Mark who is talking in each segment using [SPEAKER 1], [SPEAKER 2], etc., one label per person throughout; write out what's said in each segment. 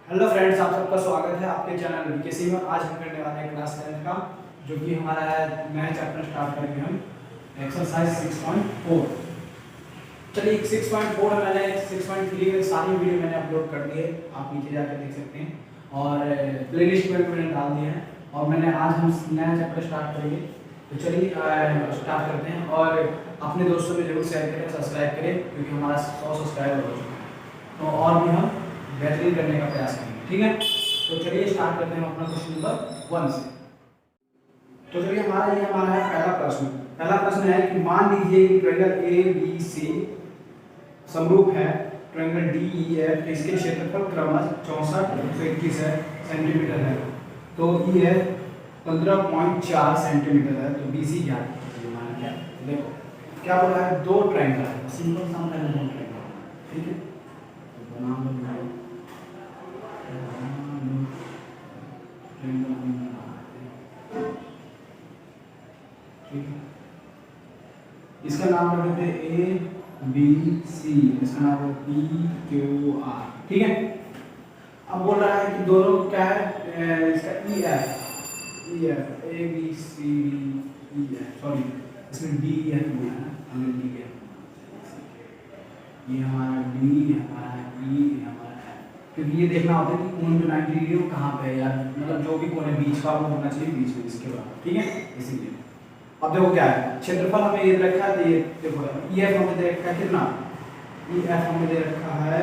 [SPEAKER 1] Hello friends, आप सबका स्वागत है आपके चैनल बीकेसी में। आज हम करने वाले हैं क्लास 10 का, जो कि हमारा है नया चैप्टर स्टार्ट करेंगे हम एक्सरसाइज 6.4। चलिए 6.4 मैंने 6.3 में सारी वीडियो मैंने अपलोड कर दी है, आप नीचे जाकर देख सकते हैं और प्लेलिस्ट में मैंने डाल दिया है। और मैंने आज हम नया चैप्टर स्टार्ट करेंगे, तो चलिए स्टार्ट करते हैं। और अपने दोस्तों में जरूर शेयर करें, सब्सक्राइब करें, क्योंकि हमारा 100 सब्सक्राइबर हो चुका है, तो और भी हम बेहतरीन करने का प्रयास करेंगे। ठीक है, तो चलिए स्टार्ट करते हैं अपना क्वेश्चन नंबर 1 से। तो चलिए हमारा है पहला प्रश्न। पहला प्रश्न है कि मान लीजिए कि ट्रायंगल ए बी सी समरूप है ट्रायंगल डी ई एफ, इसके क्षेत्रफल क्रमशः 64 है सेंटीमीटर है, तो ई एफ 15.4 सेंटीमीटर है, तो बी सी क्या है। देखो क्या बोला है, दो ट्रायंगल है, सिंपल सा है, दो ट्रायंगल। ठीक है, तो बना लो इसका नाम रख देते ए बी सी, इसका नाम है पी क्यू आर। ठीक है, अब बोल रहा है कि दोनों क्या है, इसका E F A B C D E F, sorry इसमें डी एफ बोला है, हमने डी एफ, ये हमारा डी, हमारा ई, हमारा एफ, क्योंकि ये देखना होता है कि कोण जो 90 डिग्री वो कहाँ पे है यार, मतलब जो भी कोण है बीच का वो होना चाहिए बीच में इसके बाद। ठीक है, इसीलिए अब देखो क्या है, क्षेत्रफल हमें ये रखा है, तो ये देखो ई एफ हमें दे रखा है कितना, ई एफ हमें दे रखा है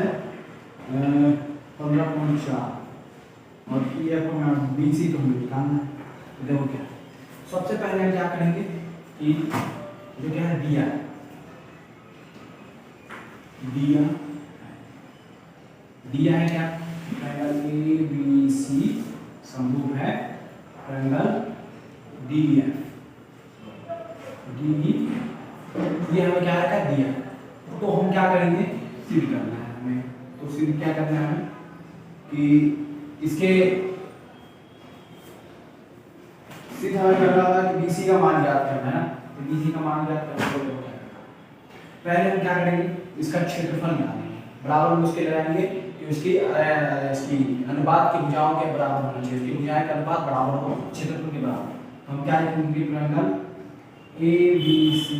[SPEAKER 1] 15.4 और ई एफ हमें बी सी तो हमें निकालना है। तो देखो क्या, सबसे पहले हम क्या करेंगे कि जो क्या है दिया है क्या, ट्रायंगल ए बी सी समरूप है ट्रायंगल डी एफ डी, ये हमें क्या रखा दिया, तो हम क्या करेंगे, सिद्ध करना है हमें। तो सिद्ध क्या करना है हमें कि इसके सिद्ध हमें करना था कि बीसी का मान ज्ञात करना है ना, तो बीसी का मान ज्ञात करने के लिए पहले हम क्या करेंगे, इसका क्षेत्रफल निकालेंगे, बराबर में उसके लगाएंगे कि उसकी अनुपात की भुजाओं के बराबर होना चाहिए, उसकी भुजाएं का अनुपात बराबर हो क्षेत्रफल के बराबर। हम क्या लिखेंगे, triangle A B C,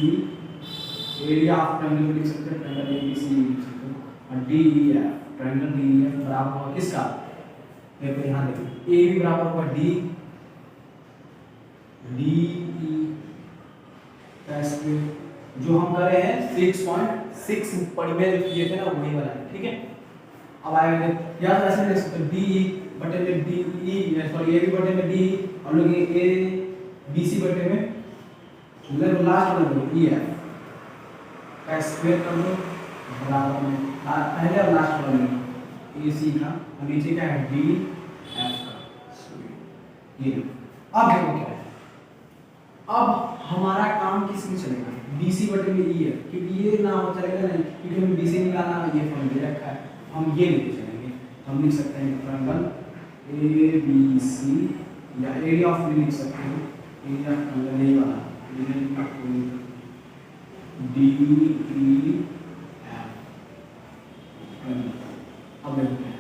[SPEAKER 1] area of triangle लिख सकते हैं, ट्रायंगल ए बी सी लिख सकते हैं, और D E F, triangle D E F बराबर होगा किसका, देखो यहाँ देखो ए भी बराबर होगा डी ई एस, जो हम कर रहे हैं 6.6 पढ़ में जो किए थे ना वही वाला है। ठीक है, अब आएंगे या तो ऐसे लिख सकते हैं डी बटे में D E, sorry A B बटे में डी, हम लोग ए बी सी बटे में लास्ट वाला दो ई एफ का स्क्वायर कर दो बराबर में पहले और लास्ट वाला में ए सी का, और नीचे क्या है डी एफ का। ये अब देखो क्या है, अब हमारा काम किस में चलेगा, बीसी बटे में ई है, क्योंकि ये ना हो चलेगा नहीं, क्योंकि हमें बीसी निकालना है, ये फॉर्म दे रखा है, हम ये लेके चलेंगे। तो हम लिख सकते हैं ट्रायंगल ए बी सी, या एरिया ऑफ लिख सकते हैं, एरिया ऑफ ट्रायंगल ये वाला डी ई एफ। अब देखते हैं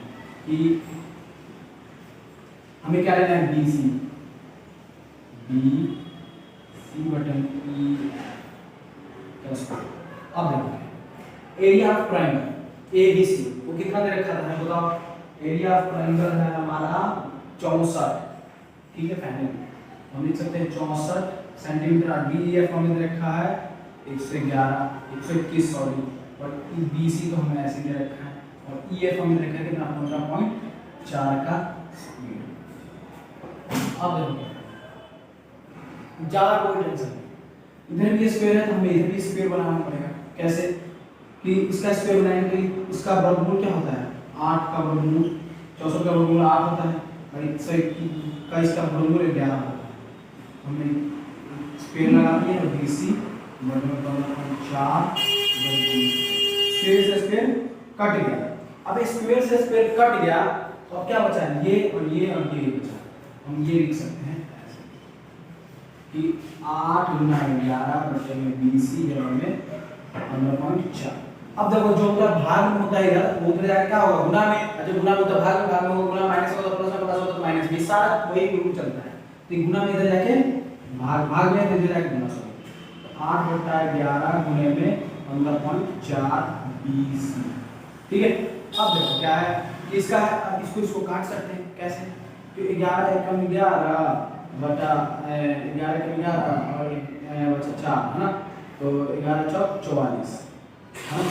[SPEAKER 1] कि हमें क्या लेना है, बी सी बटन ई एफ। अब देखो area of triangle A B C वो कितना दे रखा था, बताओ, एरिया ऑफ ट्रायंगल है हमारा 64। ठीक है, फाइनली हम लिख सकते हैं 64 सेंटीमीटर, और डी एफ हमें दे रखा है 121, सॉरी, और बी सी तो हमें ऐसे दे रखा है, और ई एफ हमें दे रखा है कितना 15.4 का स्क्वायर। अब देखो ज्यादा कोई टेंशन नहीं, इधर भी स्क्वायर है तो हमें इधर भी स्क्वायर बनाना पड़ेगा। कैसे कि इसका स्क्वायर बनाने के लिए उसका वर्गमूल क्या होता है, 8 का वर्गमूल, 64 का वर्गमूल 8 होता है, और 121 का इसका वर्गमूल 11 होता है। हमने स्क्वायर लगा दिया और बीसी बराबर 15.4, स्क्वायर से स्क्वायर कट गया। अब स्क्वायर से स्क्वायर कट गया तो अब क्या बचा है, ये और ये और ये बचा। हम ये लिख सकते हैं कि 8 गुना 11 बटे में बीसी जगह में 15.4। अब देखो जो उधर भाग में होता है इधर वो उधर जाकर क्या होगा गुना में, अच्छा गुना में होता भाग में होगा गुना सारा वही रूल चलता है। तो गुना में इधर जाके भाग में इधर जाके गुना सो 8 बटा 11 गुने में 15.4 BC। ठीक है, अब देखो क्या है इसका है, अब इसको काट सकते हैं कैसे, तो 11 एकम 11 बटा 11 एकम 11 और बचा 4 है ना, तो 11 चौक 44 है ना,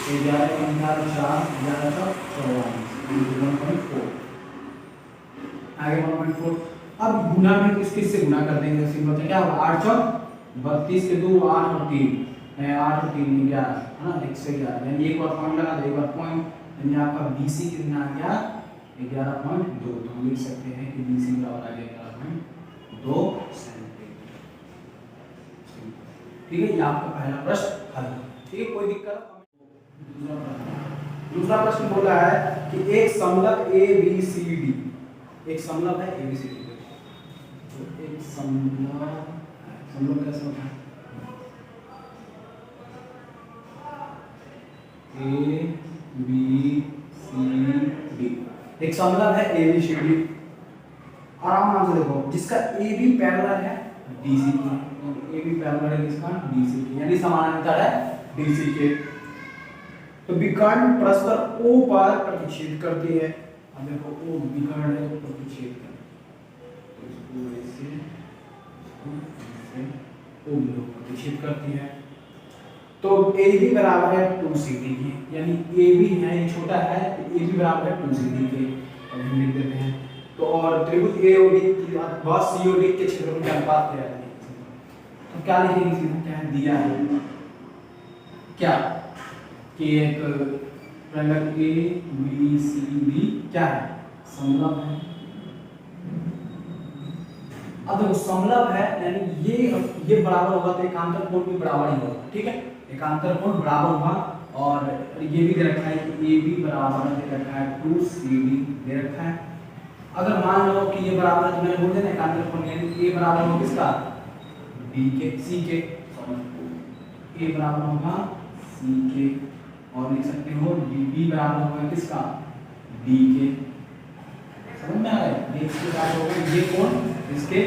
[SPEAKER 1] 11 एकम 11 4 11 चौक 44 1.4 आगे 1.4। अब गुना में किससे गुना कर देंगे, सिंपल से क्या होगा 8 चौक 32 के 2 8 और 3 8 और 3 11 है ना, 111 यानी एक बार पॉइंट लगा दो, एक बार पॉइंट, यानी आपका BC कितना आ गया 11.2। तो हम लिख सकते हैं कि BC बराबर आ गया 11.2 सेंटीमीटर। ठीक है, ये आपका पहला प्रश्न हल। ठीक है, कोई दिक्कत। दूसरा प्रश्न बोला है कि एक समलक ABCD, एक समलक है ABCD, तो एक समलक कैसे होता है ABCD, एक समलक है ABCD। आराम से देखो, जिसका AB पैरेलल है DC के, AB पैरेलल है किसका DC के, यानी समानांतर है DC के, तो विकर्ण परस्पर O पर प्रतिच्छेद करती है। अब देखो O विकर्ण है प्रतिच्छेद करती है, तो इसको ऐसे O प्रतिच्छेद करती है, तो AB बराबर है 2CD की, यानी AB है ये छोटा है, AB बराबर है 2CD के, अब हम लिख देते हैं। तो और त्रिभुज AOD की बहुत COD के क्षेत्रफल के अनुपात क्या है, तो क्या लिखेंगे सीधा, क्या दिया है क्या कि एक ट्रायंगल ABCD क्या है समलंब है। अब देखो समलंब है यानी ये बराबर होगा तो एकांतर कोण भी बराबर ही होगा। ठीक है, एकांतर कोण बराबर होगा, और ये भी दे रखा है कि AB बराबर दे रखा है 2CD दे रखा है। अगर मान लो कि ये बराबर है तो मैंने बोल दिया ना एकांतर कोण यानी A बराबर होगा किसका B के, C के, A बराबर होगा C के, और लिख सकते हो B बराबर होगा किसका D के। समझ में आ रहा है, ये इसके साथ होगा ये कोण इसके,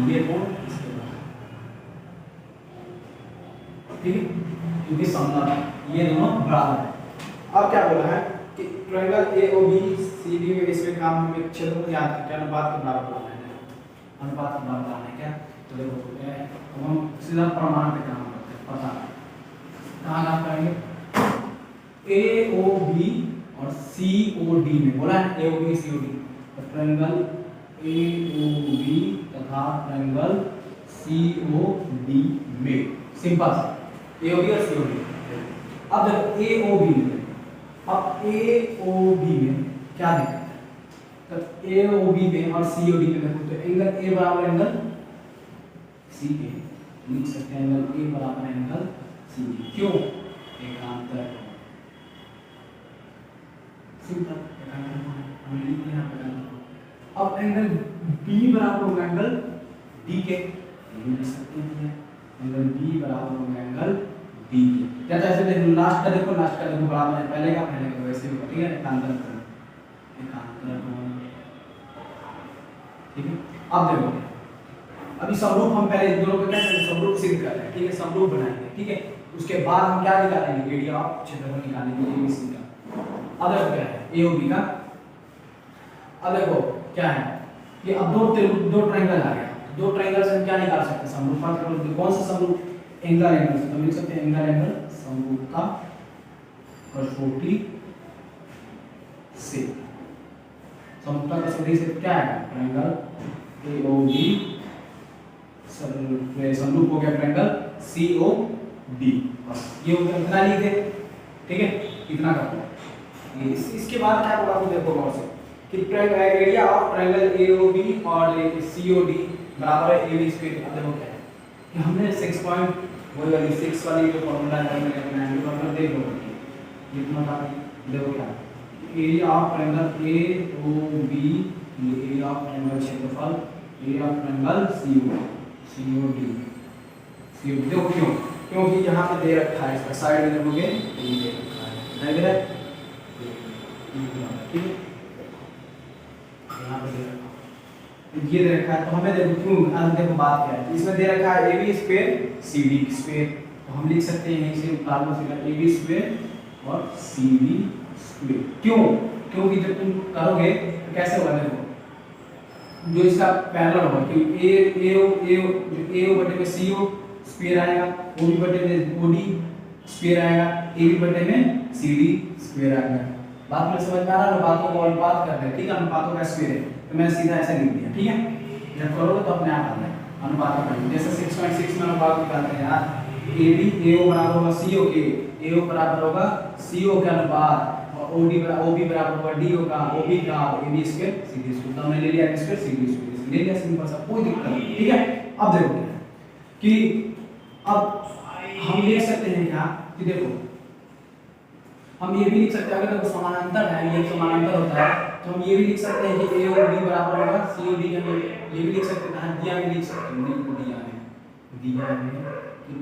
[SPEAKER 1] ये कोण इसके बराबर। ठीक है, क्योंकि समलंब है, ये दोनों बराबर है। अब क्या बोला है कि ट्रायंगल AOBCD में इसमें काम में क्षेत्रफल याद करके अनुपात के बराबर बनाना है, अनुपात के बराबर बनाना है क्या, तो देखो हम सीधा प्रमाण पे काम करते हैं, पता कहाँ काम करेंगे AOB और COD में, बोला है AOB COD, तो ट्रायंगल AOB तथा ट्रायंगल COD में सिंपल AOB और COD। अब देखो AOB में, अब AOB में क्या दिक्कत है, तो AOB में और COD में देखो तो एंगल A बराबर एंगल C के, लिख सकते हैं एंगल A बराबर एंगल C के, क्यों एकांतर कोण, सिंपल एकांतर कोण हमने लिख दिया एकांतर कोण। अब एंगल B बराबर होगा एंगल D के, ये लिख सकते हैं एंगल B बराबर होगा एंगल D के, क्या ऐसे देखो लास्ट का देखो बराबर है पहले का वैसे होगा। ठीक है, एकांतर कोण, एकांतर कोण। ठीक है, अब देखो अभी समरूप हम पहले इन दोनों को क्या करेंगे समरूप सिद्ध कर रहे हैं। ठीक है, समरूप बनाएंगे। ठीक है, उसके बाद हम क्या निकालेंगे एरिया ऑफ क्षेत्रफल निकालेंगे ABC का। अब देखो क्या है AOB का, अब देखो क्या है कि अब दो ट्रायंगल आ गया, दो ट्रायंगल से हम क्या निकाल सकते हैं समरूप, कौन सा समरूप एंगल से, तो लिख सकते हैं एंगल समरूप का कसौटी से, समरूपता कसौटी से क्या है ट्रायंगल AOB समरूप हो गया ट्रायंगल COD, ये हो गया इतना लिख दे। ठीक है, इतना कर इसके बाद क्या बोला देखो गौर से कि एरिया ऑफ ट्रायंगल AOB और COD बराबर है AB स्क्वायर। अब देखो क्या है कि हमने 6 वाली जो फार्मूला है मैंने मतलब देख लो इतना था। देखो क्या area of triangle AOB, area of triangle क्षेत्रफल, एरिया ऑफ ट्रायंगल COD। देखो क्यों, क्योंकि यहाँ पे दे रखा है इसका साइड में देखोगे ये दे रखा है, इधर ठीक है यहाँ पे दे रखा ये दे रखा है, तो हमें देखो क्यों देखो बात क्या है, इसमें दे रखा है A B square C D square, तो हम लिख सकते हैं यहीं से फार्मूला से ए बी स्क्वायर और सी डी स्क्वायर। क्यों? क्योंकि जब तुम करोगे तो कैसे होगा, देखो जो इसका पैरेलल होगा कि ए बटे में सी ओ स्क्वायर आएगा, ओ बी बटे में ओ डी स्क्वायर आएगा, ए बी बटे में सी डी स्क्वायर आएगा। बात में समझ में आ रहा है? बातों को अनुपात कर रहे हैं, ठीक है, अनुपातों का स्क्वायर है, तो मैंने सीधा ऐसे लिख दिया, ठीक है। जब करोगे तो अपने आप आता है अनुपात का, जैसे 6.6 में अनुपात निकालते हैं यार, ए बी ए ओ बराबर होगा सी ओ के, ए ओ बराबर होगा सी ओ के अनुपात, और ओ बी बराबर होगा डी ओ का, ओ बी का, A B square C D square, तो हमने ले लिया स्क्वायर सी डी स्क्वायर, ले लिया, सिंपल सा, कोई दिक्कत नहीं, ठीक है। अब देखो कि अब हम लिख सकते हैं क्या कि देखो हम ये भी लिख सकते हैं, अगर देखो समानांतर है, ये समानांतर होता है, तो हम ये भी लिख सकते हैं कि ए और बी बराबर होगा सी और डी के, हम ये भी लिख सकते हैं, दिया में लिख सकते हैं, दिया है कि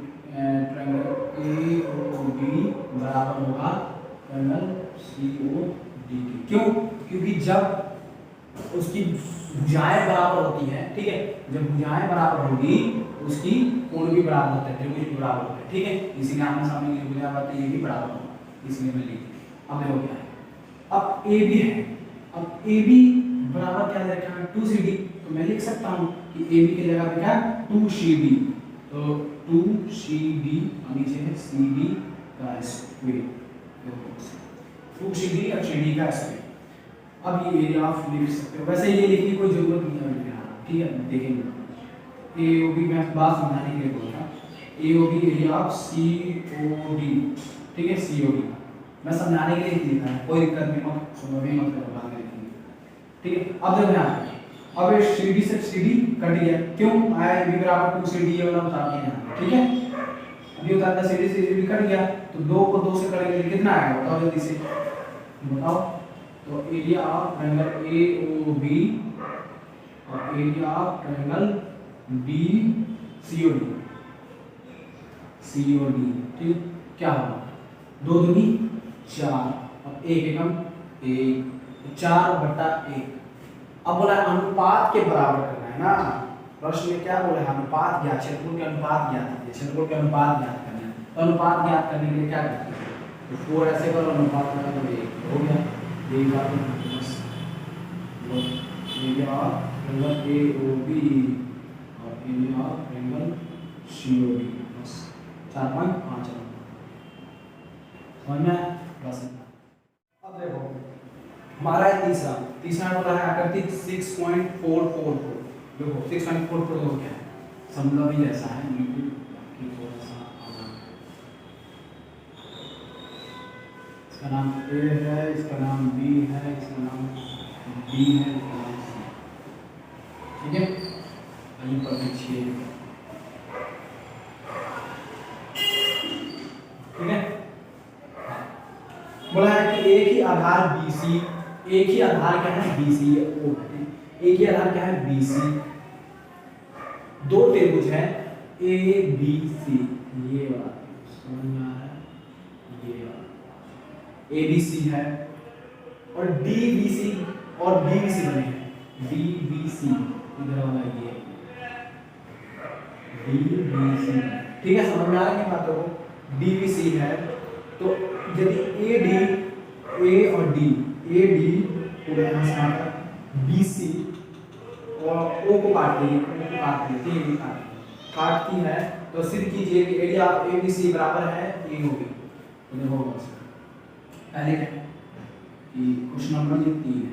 [SPEAKER 1] ट्रायंगल ए और बी बराबर होगा ट्रायंगल सी ओ डी के। क्यों? क्योंकि जब उसकी भुजाएं बराबर होती है, ठीक है, जब भुजाएं बराबर होगी उसकी कोण भी बराबर होता है, त्रिभुज भी बराबर होता है, ठीक है, इसीलिए आमने सामने की भुजाएं बनती है, ये भी बराबर होगा, इसलिए मैं लिख दिया। अब देखो क्या है, अब ए बी है, अब ए बी बराबर क्या दे रखा है 2cd, तो मैं लिख सकता हूं कि ए बी की जगह पे क्या 2cd, तो 2cd और नीचे है cd का स्क्वायर, 2cd और cd का स्क्वायर। अब ये एरिया ऑफ लिख सकते हो, वैसे ये लिखने की कोई जरूरत नहीं है, ठीक है, देखेंगे ए ओ बी, मैं बात समझाने के लिए बोल रहा हूं, A O B area of C O D, ठीक है, सी ओ डी मैं समझाने के लिए लिखा है, कोई दिक्कत नहीं, मत सुनो भी मत करो, बाद में लिखेंगे, ठीक है। अब देखो यहाँ अब ये सी डी से सी डी कट गया, क्यों आया बी बराबर 2cd, ये वाला बता दिया यहाँ, ठीक है, अभी उतारना सी डी से सी डी कट गया, तो 2 को 2 से कटेंगे कितना आएगा बताओ जल्दी से बताओ, तो area of triangle A O B और area of triangle D C O D, C O D, ठीक, क्या होगा 2 दूनी 4 और 1 एकम 1, 4/1। अब बोला अनुपात के बराबर करना है ना, प्रश्न में क्या बोला है, अनुपात ज्ञात, क्षेत्रफल के अनुपात ज्ञात है, क्षेत्रफल के अनुपात ज्ञात करना है, तो अनुपात ज्ञात करने के लिए क्या करते हैं, तो 4 ऐसे करो, अनुपात लगा तो 1 हो गया, ये बात बस area of triangle A O B और area of triangle C O D, बस 4.5 समझ में बस। अब देखो हमारा है तीसरा बोला है आकृति 6.444, देखो 6.44 क्या है, समलंब ही ऐसा है, बिल्कुल थोड़ा सा इसका नाम ए है, इसका नाम बी है, इसका नाम डी है, इसका नाम सी, ठीक है, यहीं पर देखिए, ठीक है। बोला है कि एक ही आधार BC, एक ही आधार क्या है BC, ओ एक ही आधार क्या है BC, 2 त्रिभुज है ABC, ये वाला समझ में आ रहा है, ये वाला ABC है और DBC और BBC बने हैं, DBC इधर वाला ये DBC, ठीक है, समझ में आ रहा है बातों को, DBC है, तो यदि ए और डी पूरे यहाँ से आता BC और O को काटती है, काटती है, तो सिद्ध कीजिए कि एरिया ऑफ ABC बराबर है ए होगी, तो देखो पहले कि क्वेश्चन नंबर 3 है,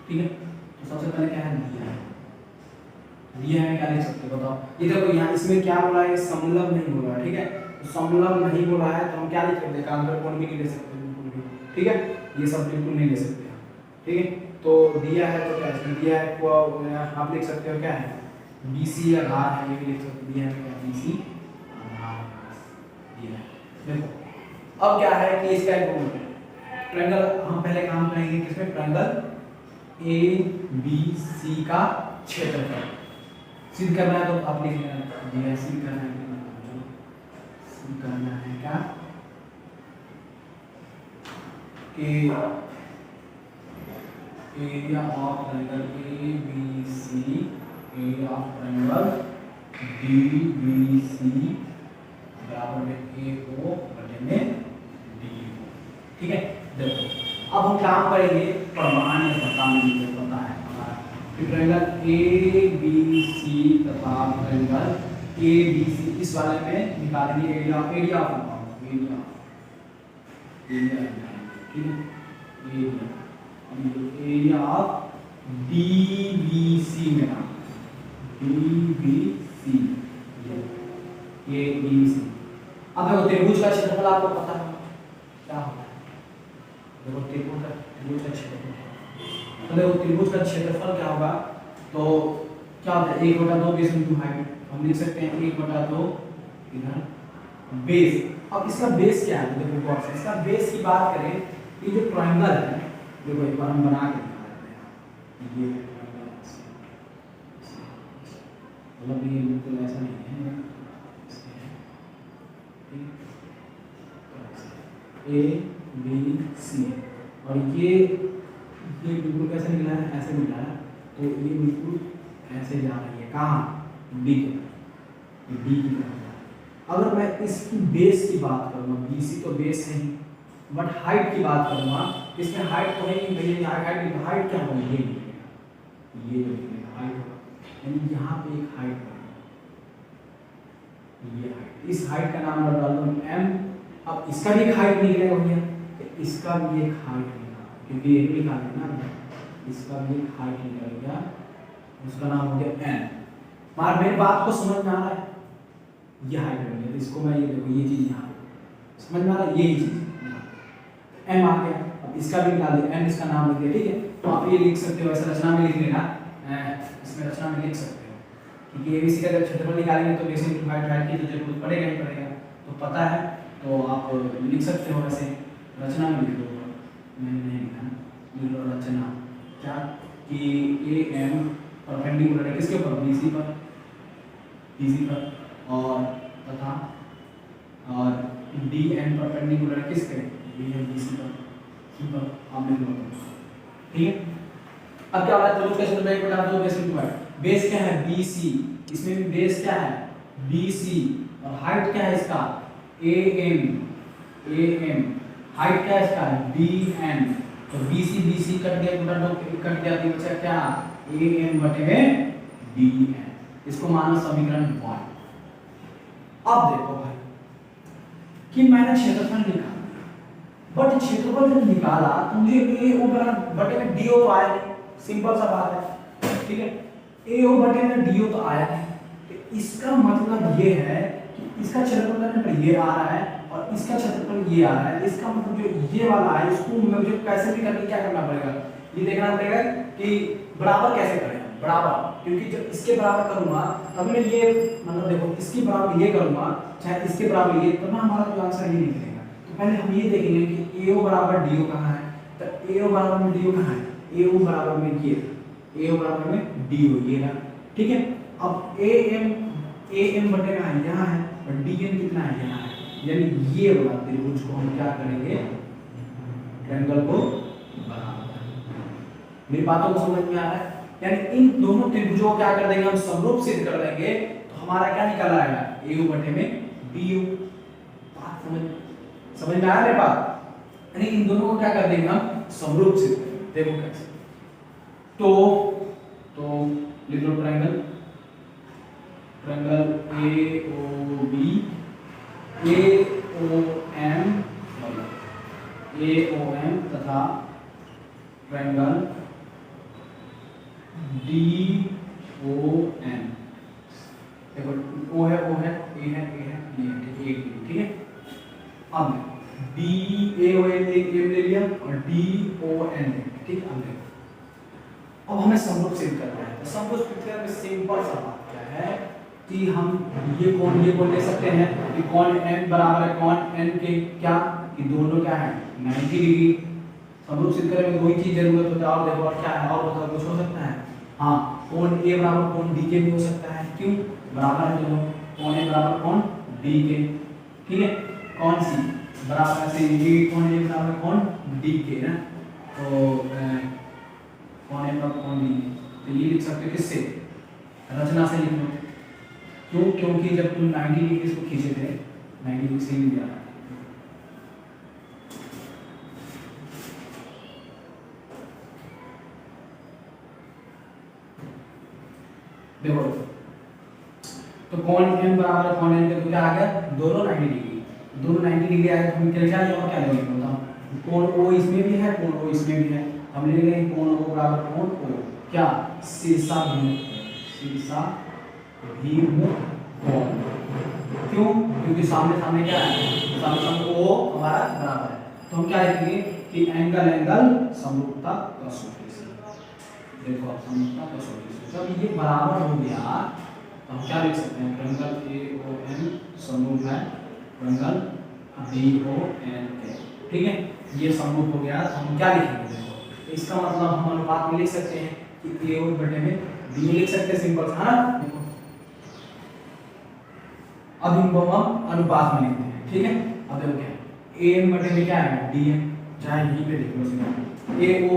[SPEAKER 1] ठीक है, तो सबसे पहले क्या है दिया है, क्या लिख सकते हो बताओ, ये देखो यहाँ इसमें क्या बोला है, समलंब नहीं बोला है, ठीक है, समलंब नहीं बोला है तो हम क्या लिख सकते हैं, कांतर कोण भी नहीं ले सकते बिल्कुल भी, ठीक है, ये सब बिल्कुल नहीं ले सकते हैं, ठीक है, तो दिया है तो क्या इसमें दिया है, आप लिख सकते हो क्या है BC आधार है, ये भी लिख सकते दिया है क्या BC आधार दिया है। देखो अब क्या है कि इसका एक गुण है ट्रायंगल, हम पहले काम करेंगे किसमें, ट्रायंगल ABC का क्षेत्रफल सिद्ध करना है, तो आप लिख लेना दिया सिद्ध करना है, करना है क्या कि area of triangle A B C, area of triangle D B C बराबर में ए ओ बटे में डी ओ। ठीक है, देखो अब हम काम करेंगे प्रमाण या पता है हमारा ट्रायंगल ए बी सी तथा ट्रायंगल ए बी सी, इस वाले में निकालेंगे एरिया ऑफ ठीक है, area of D B C में ना, डी बी सी ये डी बी सी। अब देखो त्रिभुज का क्षेत्रफल आपको पता है क्या होता है, देखो त्रिभुज का क्षेत्रफल, तो देखो त्रिभुज का क्षेत्रफल क्या होगा, तो क्या होता है 1/2 बेस इंटू हाइट, हम लिख सकते हैं 1/2 इधर बेस। अब इसका बेस क्या है, देखो बॉक्स इसका बेस की बात करें, ये जो ट्रायंगल है, देखो एक बार हम बना के दिखा देते हैं, ये मतलब ये बिल्कुल ऐसा नहीं है, ए बी सी, और ये बिल्कुल कैसे निकला है, ऐसे निकला है, तो ये बिल्कुल ऐसे जा रही है, कहाँ डी की तरफ। अगर मैं इसकी बेस की बात करूँगा, बी सी तो बेस है ही, बट हाइट की बात करूँगा, इसमें हाइट तो है ही भैया, हाइट क्या होगी, ये जो निकलेगा हाइट होगा, यानी यहाँ पे एक हाइट होगी, ये हाइट, इस हाइट का नाम डाल दूँ एम। अब इसका भी एक हाइट निकलेगा भैया, तो इसका भी एक हाइट निकलेगा, क्योंकि ये भी हाइट है ना, इसका भी एक हाइट निकलेगा, उसका नाम हो गया एन। मार मेरी बात को समझ में आ रहा है, ये हाइट बन गया, इसको मैं ये देखो ये चीज यहाँ समझ में आ रहा है, यही चीज एम आ गया। अब इसका भी निकाल दिया, एम इसका नाम लिख दिया, ठीक है, तो आप ये लिख सकते हो, ऐसा रचना में लिख लेना, इसमें रचना में लिख सकते हो, क्योंकि एबीसी का जब क्षेत्रफल निकालेंगे तो बेसिक इंटू हाइट की तो जरूरत पड़ेगा ही पड़ेगा, तो पता है, तो आप लिख सकते हो, ऐसे रचना में लिख दो, मैंने नहीं लिखा, लिख लो रचना क्या, कि ए एम परपेंडिकुलर है किसके ऊपर, बीसी पर, और तथा और डी एन परपेंडिकुलर है किसके, डी एन बीसी पर, आप लिख लो, ठीक है। अब क्या हो रहा है, त्रिभुज का क्षेत्रफल 1/2 बेस इंटू हाइट, बेस क्या है बीसी, इसमें भी बेस क्या है बीसी, और हाइट क्या है इसका ए एम, हाइट क्या है इसका डी एन, तो बीसी कट गया, 1/2 कट गया, तो बचा क्या ए एम बटे में डी एन, इसको मानो समीकरण 1। अब देखो भाई कि मैंने क्षेत्रफल निकाला, बट क्षेत्रफल जब निकाला तो मुझे ए ओ बटे में डी ओ तो आया नहीं, सिंपल सा बात है, ठीक है, ए ओ बटे में डी ओ तो आया नहीं, तो इसका मतलब ये है कि इसका क्षेत्रफल ये आ रहा है और इसका क्षेत्रफल ये आ रहा है, इसका मतलब जो ये वाला है इसको मुझे कैसे भी करके क्या करना पड़ेगा, ये देखना पड़ेगा कि बराबर कैसे करें, बराबर, क्योंकि जब इसके बराबर करूंगा तभी मैं ये मतलब देखो इसके बराबर ये करूंगा चाहे इसके बराबर ये, तो ना हमारा जो आंसर ये निकलेगा। तो पहले हम ये देखेंगे कि ए ओ बराबर डी ओ कहाँ है, तो ए ओ बराबर में डी ओ कहाँ है, ए ओ बराबर में ये, ए ओ बराबर में डी ओ ये ना, ठीक है। अब ए एम बटे में यहाँ है और डी एन कितना है यहाँ है, यानी ये वाला त्रिभुज को हम क्या करेंगे, ट्रायंगल को बनाना। मेरी बातों को समझ में आ रहा है, यानी इन दोनों त्रिभुजों को क्या कर देंगे हम समरूप सिद्ध कर देंगे, तो हमारा क्या निकल आएगा ए यू बटे में बी यू। बात समझ में आ रहा है बात, यानी इन दोनों को क्या कर देंगे हम समरूप सिद्ध, देखो कैसे, तो लिख लो triangle A O B, A O M तथा ट्रायंगल डी ओ एन, देखो ओ है ए है ये, ठीक है। अब डी ए ओ एन एक ले लिया और डी ओ एन, ठीक। अब हमें समरूप सिद्ध करना है, तो समरूप सिद्ध करने में सिंपल सा बात क्या है कि हम ये कोण ले सकते हैं कि कोण n बराबर है कोण n के क्या, कि दोनों क्या है 90 डिग्री। समरूप सिद्ध करने में दो ही चीज जरूरत होता है, और देखो और क्या है, और बताओ कुछ हो सकता है, हाँ कोण a बराबर कोण d के भी हो सकता है, क्यों बराबर है दोनों, कोण a बराबर कोण d के, ठीक है। कौन सी बराबर से ये कोण a बराबर कोण d के ना, तो कौन एम और कौन बी। तो ये लिख सकते हो किससे, रचना से लिख लो। क्यों, क्योंकि जब तुम 90 डिग्री को खींचे थे 90 डिग्री से ही दिया। देखो तो कौन एम बराबर कौन एम का क्या आ गया, दोनों 90 डिग्री, दोनों 90 डिग्री आए तो हम क्या लिखेंगे, क्या लिखेंगे बताओ। कोण ओ इसमें भी है, कोण ओ इसमें भी है, हम ले लेंगे कोण ओ बराबर कोण ओ क्या, शीर्षा भिमुख कोण। क्यों, क्योंकि सामने सामने क्या है, सामने सामने ओ हमारा बराबर है। तो हम क्या लिखेंगे कि एंगल समरूपता कसौटी से। देखो अब समरूपता कसौटी से जब ये बराबर हो गया तो हम क्या लिख सकते हैं, ट्रायंगल AON समरूप है ट्रायंगल DON के। ठीक है, ये समरूप हो गया तो हम क्या लिखेंगे, देखो इसका मतलब हम अनुपात में लिख सकते हैं कि AO बटे में D लिख सकते हैं, सिंपल सा है ना। देखो अब इनको हम अनुपात में लिखते हैं। ठीक है, अब देखो क्या AM बटे में क्या है DM, चाहे यहीं पे देख लो सीधा AO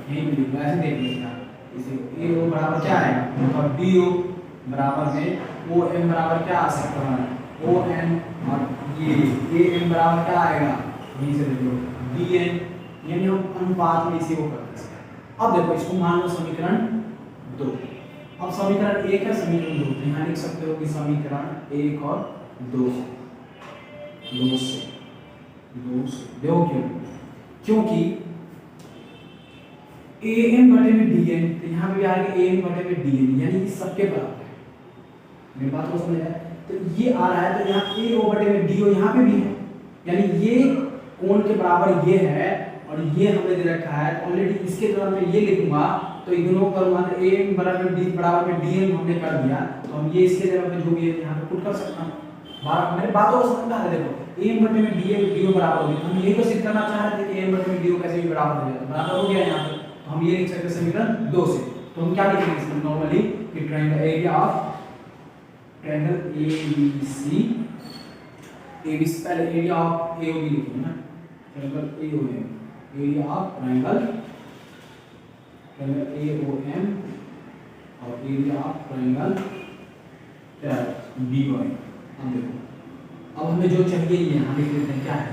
[SPEAKER 1] यहीं पे लिख लो, ऐसे देख लो सीधा इसे AO बराबर क्या आएगा, मतलब DO बराबर में OM बराबर क्या आ सकता है ON, और ये AM बराबर क्या आएगा, यहीं से देख लो DN, यानी हम अनुपात में इसी को करते हैं। अब देखो इसको मान लो समीकरण 2, अब समीकरण 1 है समीकरण 2, तो यहाँ लिख सकते हो कि समीकरण 1 और 2 से देखो क्यों, क्योंकि AM बटे में DN, तो यहाँ पे भी आएगा AM बटे में DN, यानी कि सबके बराबर है। मेरी बात को समझ आया, तो ये आ रहा है तो यहाँ AO बटे में DO यहाँ पे भी है, यानी ये कोण के बराबर ये है और ये हमने दे रखा है, तो ऑलरेडी इसके जगह पे ये लिखूंगा तो इग्नोर करूंगा, तो AM बराबर D बराबर में DN हमने कर दिया, तो हम ये इसके जगह पे जो भी है यहाँ पे पुट कर सकता हूँ। मेरे बातों को समझ में आ रहा है, देखो AM बटे में DO बराबर हो गया, हम यही तो सिद्ध करना चाह रहे थे कि AM बटे में DO कैसे भी बराबर हो जाए, बराबर हो गया यहाँ पे, तो हम ये लिख सकते हैं समीकरण 2 से। तो हम क्या लिखेंगे इसमें नॉर्मली कि triangle area of triangle ABC पहले एरिया ऑफ AOB लिखेंगे ना, triangle AOM area of triangle AOM और एरिया ऑफ ट्रायंगल DOM। अब देखो अब हमें जो चाहिए ये यहाँ लिख लेते हैं क्या है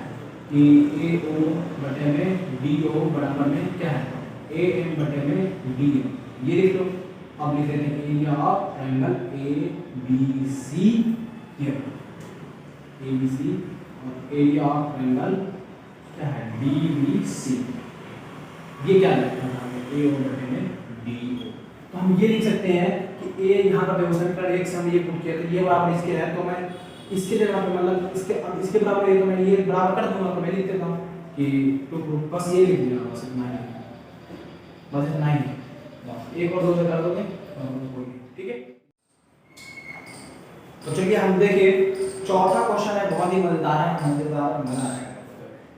[SPEAKER 1] कि AO बटे में DO बराबर में क्या है AM बटे में DM, ये लिख लो। अब लिख लेते हैं area of triangle ABC here ABC और एरिया ऑफ ट्रायंगल क्या है DBC, ये क्या लिखना है AO बटे में DO। तो हम ये लिख सकते हैं कि A यहाँ पर व्यवस्था कर एक से हम ये पुट किया, तो ये बराबर इसके है, तो मैं इसके जगह पे मतलब इसके बराबर है तो मैं ये बराबर कर दूंगा, तो मैं लिख देता हूँ कि तो बस ये लिख देना, बस इतना ही, बस इतना ही, एक और दो से कर दोगे ठीक है। तो चलिए हम देखिए चौथा क्वेश्चन है, बहुत ही मजेदार है, मजा आएगा।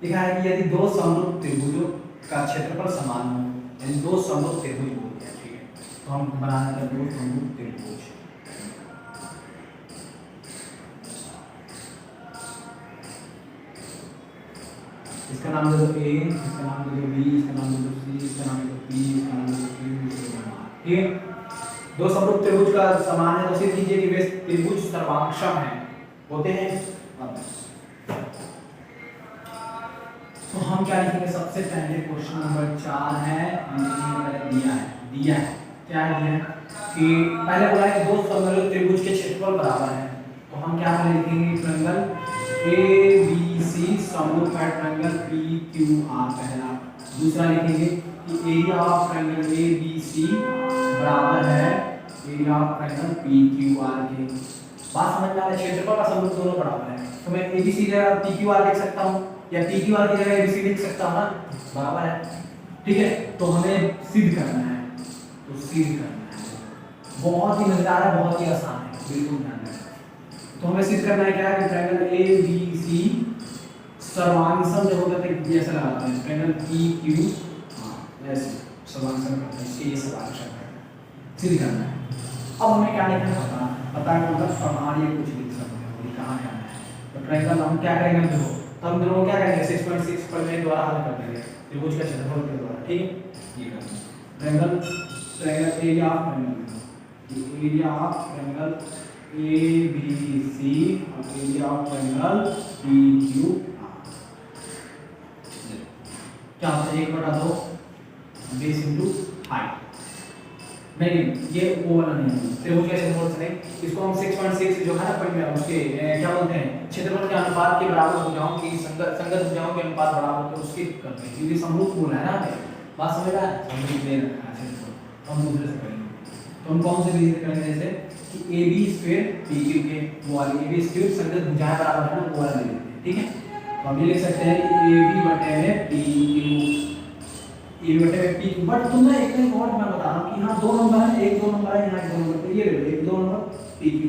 [SPEAKER 1] लिखा है कि यदि दो समरूप त्रिभुजों का क्षेत्रफल समान हो, यानी दो समरूप त्रिभुज बोल दिया, ठीक है, तो हम बनाना है दो समरूप त्रिभुज। इसका नाम दे दो A, इसका नाम दे दो B, इसका नाम दे दो C, इसका नाम दे दो P, इसका नाम दे दो Q, इसका नाम ठीक है। दो समरूप त्रिभुज का समान है तो सिद्ध कीजिए कि वे त्रिभुज सर्वांगसम हैं, होते हैं। तो हम क्या लिखेंगे, सबसे पहले क्वेश्चन नंबर 4 है, दिया है क्या है, दिया है कि पहले बोला है कि दो समरूप त्रिभुज के क्षेत्रफल बराबर है, तो हम क्या लिखेंगे ट्रायंगल ABC समरूप है ट्रायंगल PQR पहला। दूसरा लिखेंगे कि एरिया ऑफ ट्रायंगल ABC बराबर है एरिया ऑफ ट्रायंगल PQR के। बात समझ में आ रहा है, क्षेत्रफल का समरूप दोनों बराबर है, तो मैं ABC जगह PQR लिख सकता हूँ या PQR की जगह ABC लिख सकता हूँ ना, बराबर है, ठीक है। तो हमें सिद्ध करना है, तो सिद्ध करना है, बहुत ही मजेदार है, बहुत ही आसान है, बिल्कुल ध्यान रखना। तो हमें सिद्ध करना है क्या है कि ट्रायंगल ABC सर्वांगसम जो होता है ये ऐसा लगाते हैं, ट्रायंगल PQ ऐसे सर्वांगसम करते हैं, इसके ये सर्वांगसम करते हैं, सिद्ध करना है। अब हमें क्या लिखना है, पता है मतलब प्रमाण ये कुछ लिख सकते हैं, ये कहाँ करना है। तो ट्रायंगल हम क्या करेंगे, देखो तब दोनों क्या करेंगे 6.6 पर में द्वारा हल कर देंगे त्रिभुज का क्षेत्रफल के द्वारा, ठीक है, ये करना triangle area of triangle, area of triangle ABC और एरिया ऑफ ट्रायंगल PQR क्या होता है 1/2 बेस इनटू हाइट। नहीं ये वो वाला नहीं है, त्रिभुज कैसे मोड़ सकते हैं इसको हम 6.6 जो है ना पॉइंट में उसके क्या बोलते हैं क्षेत्रफल के अनुपात के बराबर भुजाओं की संगत भुजाओं के अनुपात बराबर होते हैं उसकी करते हैं, क्योंकि समरूप बोला है ना बात समझ रहा है, समरूप दे रखा है। हम दूसरे से करेंगे तो हम कौन से विधि से करेंगे, जैसे कि AB स्क्वायर PQ के वो वाली AB स्क्वायर संगत भुजाएं बराबर है ना वो वाला ले लेते हैं, ठीक है। तो हम ये लिख सकते हैं कि AB बटे में PQ, AB बटे में PQ। बट तुम ना एक और मैं बता रहा हूं कि यहां दो नंबर है, एक दो नंबर है, यहां एक दो नंबर, तो ये ले लो एक दो नंबर PQ,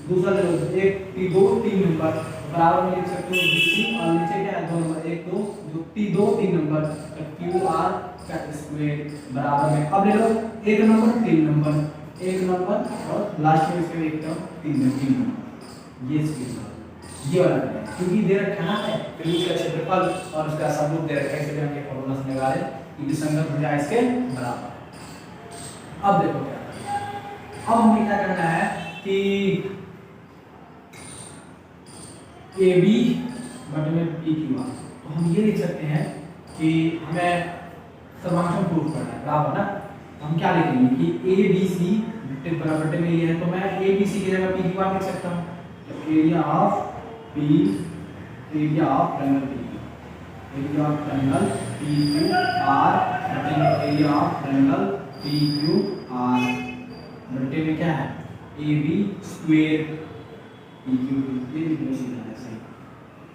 [SPEAKER 1] दूसरा ले लो एक P2 3 नंबर बराबर में लिख सकते हो BC और नीचे क्या है दो नंबर एक दो जो P2 3 नंबर QR का स्क्वायर बराबर में अब ले लो एक नंबर 3 नंबर एक नंबर और लास्ट में इसके एक टर्म 3 नंबर ये स्क्वायर ये वाला है, क्योंकि दे रखा है ना त्रिभुज का क्षेत्रफल और उसका समरूप दे रखा है, इसलिए हम ये फार्मूला से लगा रहे हैं कि संगत भुजा इसके बराबर। अब देखो क्या अब हमें क्या करना है कि AB बटे में PQR, तो हम ये लिख सकते हैं कि हमें सर्वांशम प्रूफ करना है बराबर ना, हम क्या लिखेंगे कि ABC बराबर में ये है तो मैं ABC की जगह PQR लिख सकता हूं, तो एरिया ऑफ ट्रायंगल PQR बटे में एरिया ऑफ ट्रायंगल PQR बटे में क्या है AB स्क्वायर PQ ये भी सीधा है सही,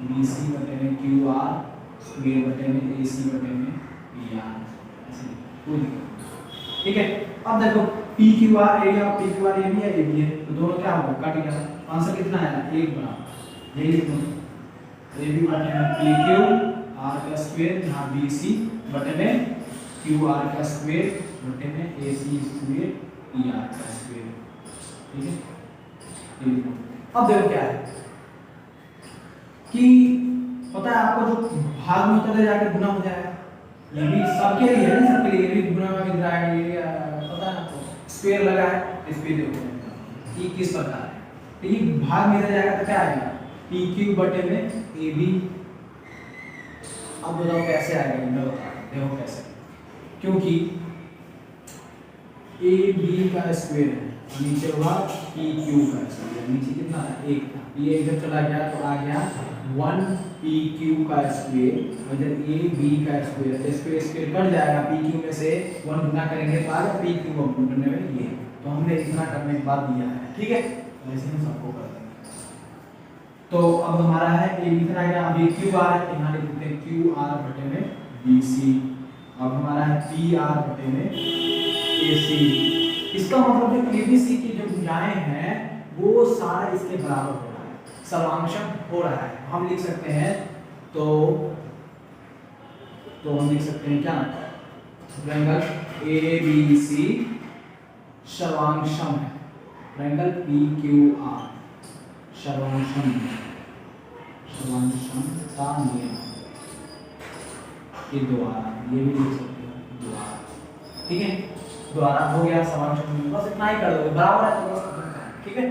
[SPEAKER 1] BC बटे में QR स्क्वायर बटे में AC बटे में PR ऐसे कोई दिक्कत, ठीक है। अब देखो PQR एरिया ऑफ PQR ये भी है ये भी है, तो दोनों क्या होगा कट गया, आंसर कितना आया 1 बराबर, यही लिखो AB बटे में PQR का स्क्वायर जहां BC बटे में QR का स्क्वायर बटे में AC स्क्वायर PR का स्क्वायर, ठीक है। अब देखो क्या है कि पता है आपको जो भाग में होता है जाकर गुना हो जाएगा, ये भी सबके लिए है ना, सबके लिए ये भी गुना में कितना आएगा ये पता है आपको, स्क्वायर लगा है इस पे देखो ये किस प्रकार है, तो ये भाग में इधर जाएगा तो क्या आएगा PQ बटे में AB। अब बताओ कैसे आएगा ये मैं बता रहा हूं, देखो कैसे, क्योंकि AB का स्क्वायर है और नीचे होगा PQ का स्क्वायर, नीचे कितना है 1 था, ये इधर चला गया तो आ गया 1 PQ का स्क्वायर और इधर AB का स्क्वायर, इस पे स्क्वायर कट जाएगा, PQ में से 1 गुना करेंगे तो आएगा PQ को गुणने में ये, तो हमने इतना करने के बाद दिया है, ठीक है। ऐसे हम सबको कर देंगे। तो अब हमारा है AB कितना आ गया, अब ये QR है यहां लिख देते हैं QR बटे में BC, अब हमारा है PR बटे में AC, इसका मतलब है ABC की जो भुजाएं हैं वो सारा इसके बराबर हो रहा है, सर्वांशम हो रहा है, हम लिख सकते हैं तो हम लिख सकते हैं क्या ट्रायंगल ABC सर्वांशम है, ट्रायंगल PQR सर्वांशम का नियम के द्वारा, ये भी लिख सकते हैं द्वारा, ठीक है, द्वारा हो गया सर्वांशम, बस इतना ही कर दोगे बराबर है तो बस, ठीक है।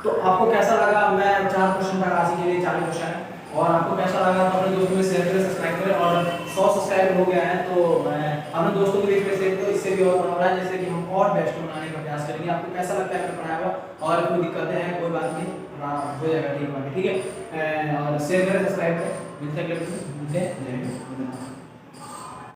[SPEAKER 1] तो आपको कैसा लगा, मैं 4 क्वेश्चन तक आज के लिए 40 क्वेश्चन है, और आपको कैसा लगा तो अपने दोस्तों में शेयर करें, सब्सक्राइब करें, और 100 सब्सक्राइबर हो गया है तो मैं अपने दोस्तों के बीच में शेयर करो, इससे भी और बनाना है जैसे कि हम और बेस्ट बनाने का प्रयास करेंगे। आपको कैसा लगता है मैंने पढ़ाया हुआ, और कोई दिक्कतें हैं कोई बात नहीं, हो जाएगा ठीक है, और शेयर करें सब्सक्राइब करें, मिलते हैं।